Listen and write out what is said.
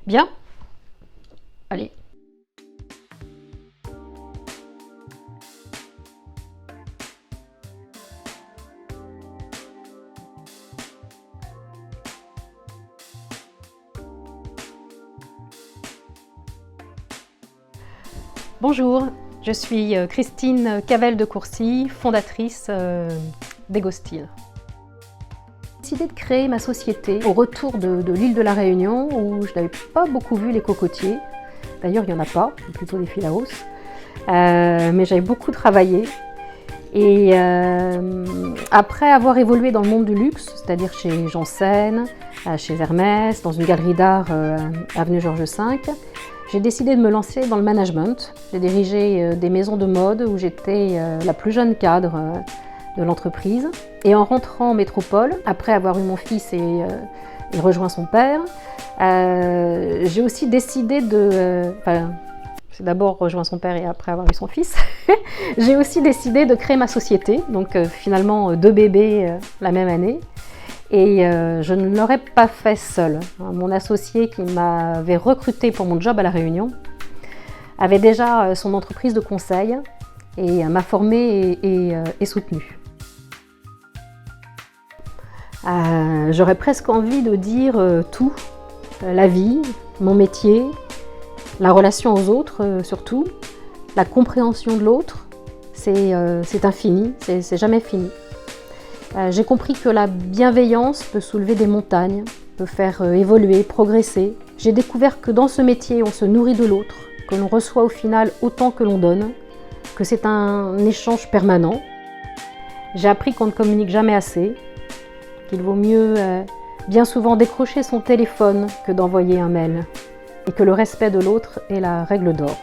Bien? Allez. Bonjour, je suis Christine Cavelle de Courcy, fondatrice d'Egostyle. J'ai décidé de créer ma société au retour de l'île de la Réunion où je n'avais pas beaucoup vu les cocotiers. D'ailleurs, il n'y en a pas, plutôt des fils à hausse. Mais j'avais beaucoup travaillé. Et après avoir évolué dans le monde du luxe, c'est-à-dire chez Janssen, chez Hermès, dans une galerie d'art avenue Georges V, j'ai décidé de me lancer dans le management. J'ai dirigé des maisons de mode où j'étais la plus jeune cadre de l'entreprise. Et en rentrant en métropole, après avoir eu mon fils et rejoint son père, j'ai aussi décidé de... j'ai d'abord rejoint son père et après avoir eu son fils. J'ai aussi décidé de créer ma société, donc finalement 2 bébés la même année. Et je ne l'aurais pas fait seule. Mon associé qui m'avait recruté pour mon job à La Réunion avait déjà son entreprise de conseil et m'a formée et soutenue. J'aurais presque envie de dire tout, la vie, mon métier, la relation aux autres surtout, la compréhension de l'autre, c'est infini, c'est jamais fini. J'ai compris que la bienveillance peut soulever des montagnes, peut faire évoluer, progresser. J'ai découvert que dans ce métier, on se nourrit de l'autre, que l'on reçoit au final autant que l'on donne, que c'est un échange permanent. J'ai appris qu'on ne communique jamais assez, qu'il vaut mieux bien souvent décrocher son téléphone que d'envoyer un mail, et que le respect de l'autre est la règle d'or.